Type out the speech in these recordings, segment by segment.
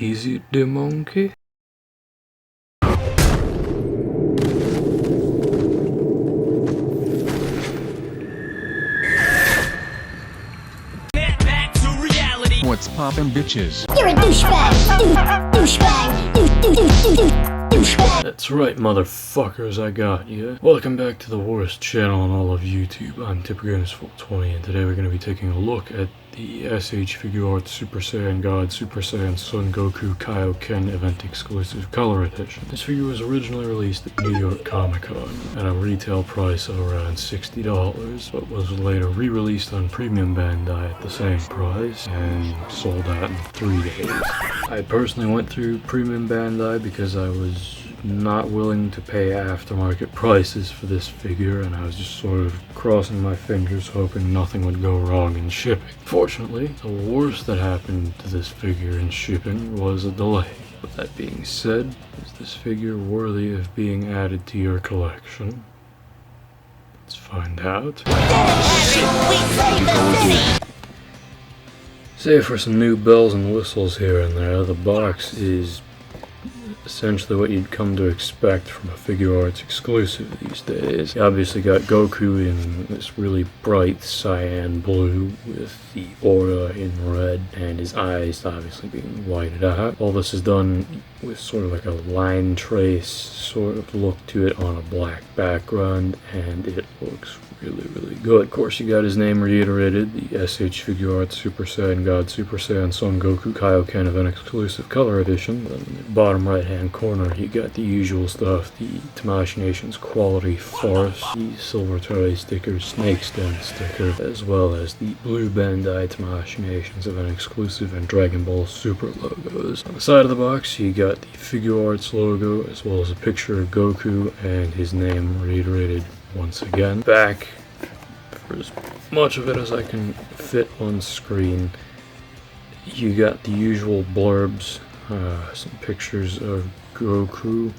easy the monkey? What's poppin', bitches? You're a douchebag! Douchebag! That's right, motherfuckers, I got ya. Welcome back to the worst channel on all of YouTube. I'm TipperGames420, and today we're going to be taking a look at the S.H.Figuarts Super Saiyan God Super Saiyan Son Goku Kaio-Ken event exclusive color edition. This figure was originally released at New York Comic Con at a retail price of around $60, but was later re-released on Premium Bandai at the same price and sold out in 3 days. I personally went through Premium Bandai because I was not willing to pay aftermarket prices for this figure, and I was just sort of crossing my fingers hoping nothing would go wrong in shipping. Fortunately, the worst that happened to this figure in shipping was a delay. With that being said, is this figure worthy of being added to your collection? Let's find out. Save for some new bells and whistles here and there, the box is essentially what you'd come to expect from a Figuarts exclusive these days. You obviously got Goku in this really bright cyan blue with the aura in red and his eyes obviously being whited out. All this is done with sort of like a line trace sort of look to it on a black background, and it looks really good. Of course, you got his name reiterated, the S.H.Figuarts Super Saiyan God Super Saiyan Son Goku Kaio-Ken event exclusive color edition. Then in the bottom right hand corner you got the usual stuff, the Tamashii Nations quality farce, the silver toy sticker, snake stem sticker, as well as the blue Bandai Tamashii Nations event exclusive and Dragon Ball Super logos. On the side of the box you got the Figuarts logo, as well as a picture of Goku and his name reiterated once again. Back, for as much of it as I can fit on screen, you got the usual blurbs, some pictures of Goku,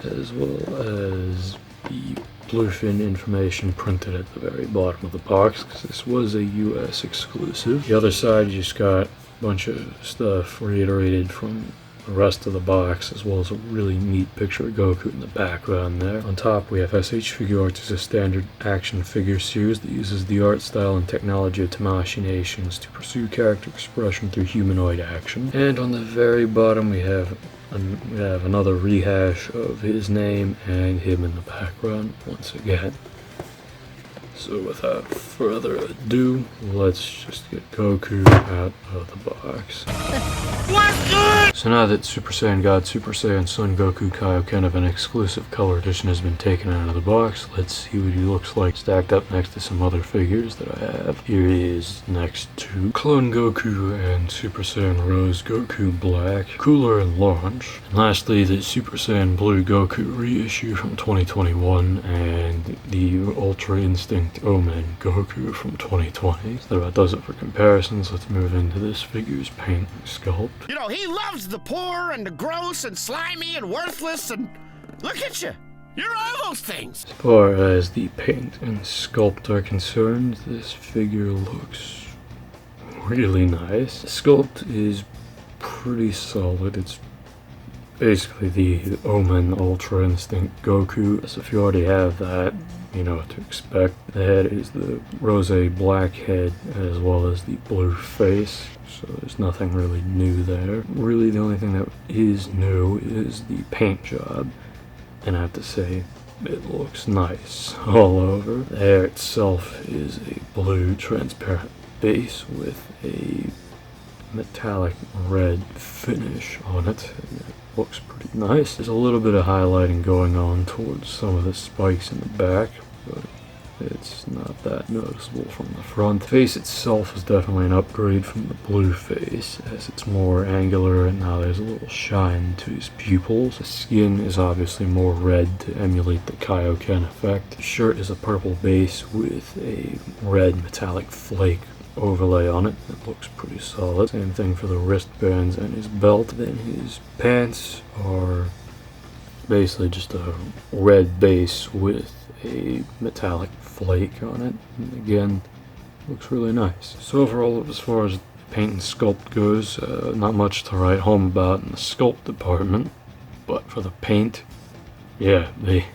as well as the bluefin information printed at the very bottom of the box, because this was a US exclusive. The other side, you just got a bunch of stuff reiterated from the rest of the box, as well as a really neat picture of Goku in the background there. On top we have S.H.Figuarts as a standard action figure series that uses the art style and technology of Tamashii Nations to pursue character expression through humanoid action. And on the very bottom we have another rehash of his name and him in the background once again. So without further ado, let's just get Goku out of the box. So now that Super Saiyan God Super Saiyan Son Goku Kaio-Ken of an exclusive color edition has been taken out of the box, let's see what he looks like stacked up next to some other figures that I have. Here he is next to Clone Goku and Super Saiyan Rose Goku Black, Cooler and Launch. And lastly, the Super Saiyan Blue Goku reissue from 2021 and the Ultra Instinct Omen Goku from 2020. So that about does it for comparisons. Let's move into this figure's paint and sculpt. You know, he loves the poor and the gross and slimy and worthless, and look at you. You're all those things. As far as the paint and sculpt are concerned, this figure looks really nice. The sculpt is pretty solid. It's basically the Omen Ultra Instinct Goku. So if you already have that, you know what to expect. The head is the rose black head as well as the blue face, so there's nothing really new there. Really the only thing that is new is the paint job, and I have to say it looks nice all over. The hair itself is a blue transparent base with a metallic red finish on it, and it looks pretty nice. There's a little bit of highlighting going on towards some of the spikes in the back, but it's not that noticeable from the front. The face itself is definitely an upgrade from the blue face, as it's more angular and now there's a little shine to his pupils. The skin is obviously more red to emulate the Kaio-Ken effect. The shirt is a purple base with a red metallic flake overlay on it. It looks pretty solid. Same thing for the wristbands and his belt. Then his pants are basically just a red base with a metallic flake on it, and again looks really nice. So overall, as far as paint and sculpt goes, not much to write home about in the sculpt department, but for the paint, yeah, they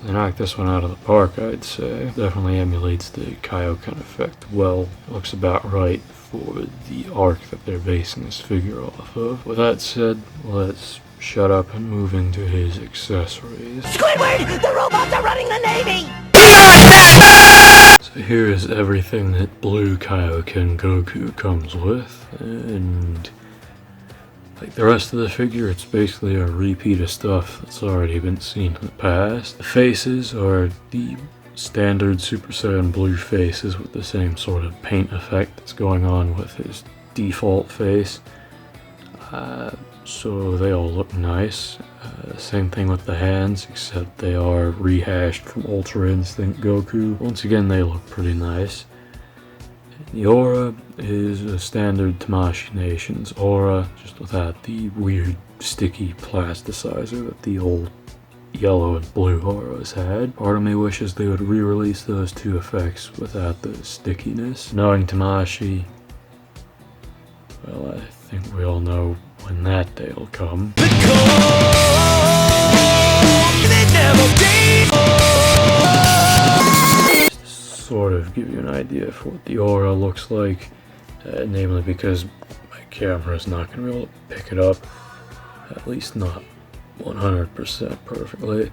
knocked this one out of the park, I'd say. Definitely emulates the Kaio-Ken effect well. Looks about right for the arc that they're basing this figure off of. With that said, let's shut up and move into his accessories. Squidward! The robots are running the Navy! So here is everything that blue Kaio-Ken Goku comes with, and like the rest of the figure, it's basically a repeat of stuff that's already been seen in the past. The faces are the standard Super Saiyan blue faces with the same sort of paint effect that's going on with his default face. So they all look nice. Same thing with the hands, except they are rehashed from Ultra Instinct Goku. Once again, they look pretty nice. The aura is a standard Tamashii Nations aura, just without the weird sticky plasticizer that the old yellow and blue auras had. Part of me wishes they would re-release those two effects without the stickiness. Knowing Tamashii, well, I think we all know when that day will come. Sort of give you an idea for what the aura looks like, namely because my camera is not going to be able to pick it up, at least not 100% perfectly.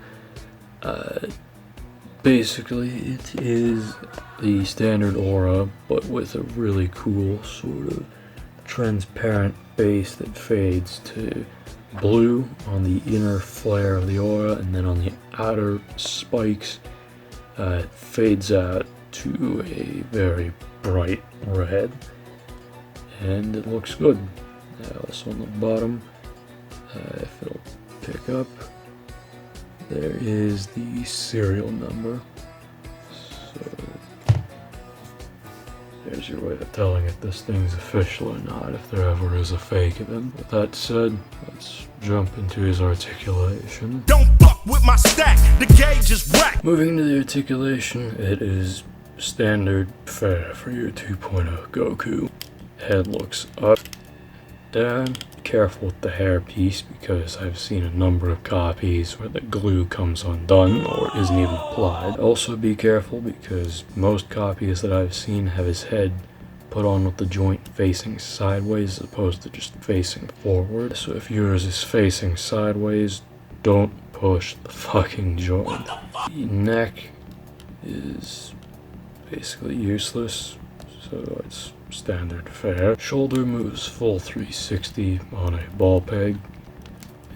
Basically, it is the standard aura, but with a really cool sort of transparent base that fades to blue on the inner flare of the aura, and then on the outer spikes, it fades out to a very bright red, and it looks good. Also on the bottom, if it'll pick up, there is the serial number. So there's your way of telling if this thing's official or not, if there ever is a fake of him. With that said, let's jump into his articulation. Don't fuck with my stack, the gauge is whack. Moving into the articulation, it is standard fare for your 2.0 Goku. Head looks up, down. Be careful with the hair piece, because I've seen a number of copies where the glue comes undone or isn't even applied. Also be careful, because most copies that I've seen have his head put on with the joint facing sideways as opposed to just facing forward. So if yours is facing sideways, don't push the fucking joint. The neck is basically useless, so it's standard fare. Shoulder moves full 360 on a ball peg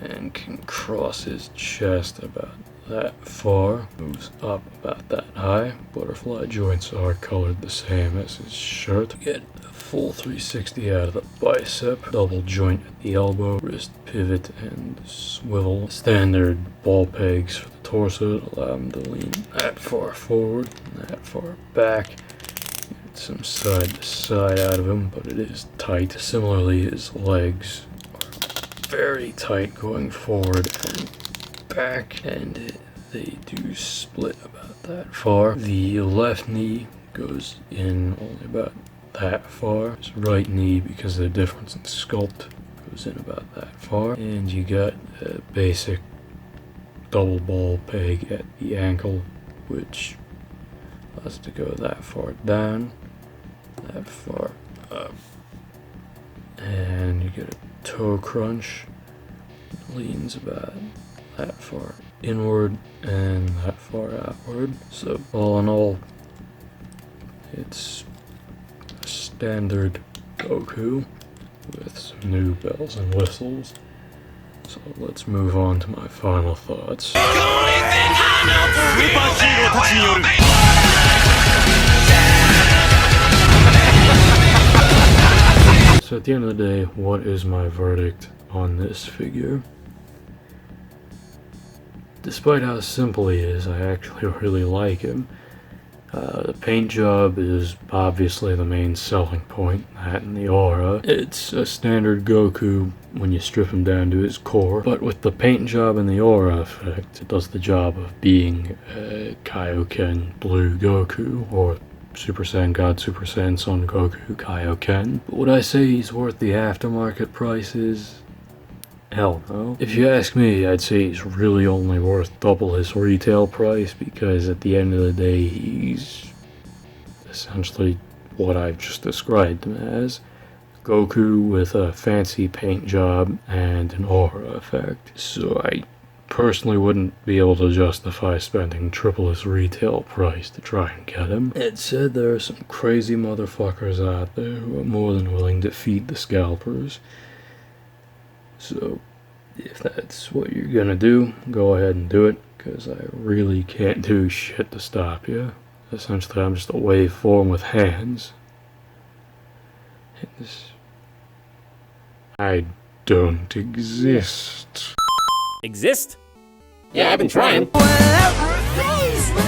and can cross his chest about that far. Moves up about that high. Butterfly joints are colored the same as his shirt. Get a full 360 out of the bicep. Double joint at the elbow, wrist pivot and swivel. Standard ball pegs for the torso to allow him to lean that far forward and that far back. Get some side to side out of him, but it is tight. Similarly, his legs are very tight going forward and back, and they do split about that far. The left knee goes in only about that far. His right knee, because of the difference in sculpt, goes in about that far. And you got a basic double ball peg at the ankle, which allows to go that far down, that far up. And you get a toe crunch. It leans about that far inward and that far outward. So all in all, it's a standard Goku with some new bells and whistles. So let's move on to my final thoughts. So at the end of the day, what is my verdict on this figure? Despite how simple he is, I actually really like him. The paint job is obviously the main selling point, that and the aura. It's a standard Goku when you strip him down to his core, but with the paint job and the aura effect, it does the job of being a Kaio-Ken blue Goku, or Super Saiyan God, Super Saiyan Son Goku, Kaio-Ken. But would I say he's worth the aftermarket prices? Hell no. If you ask me, I'd say he's really only worth double his retail price, because at the end of the day, he's essentially what I've just described him as. Goku with a fancy paint job and an aura effect. So I personally wouldn't be able to justify spending triple his retail price to try and get him. It said there are some crazy motherfuckers out there who are more than willing to feed the scalpers. So if that's what you're gonna do, go ahead and do it, because I really can't do shit to stop you. Essentially, I'm just a waveform with hands. I don't exist. Exist? Yeah, I've been trying. Well,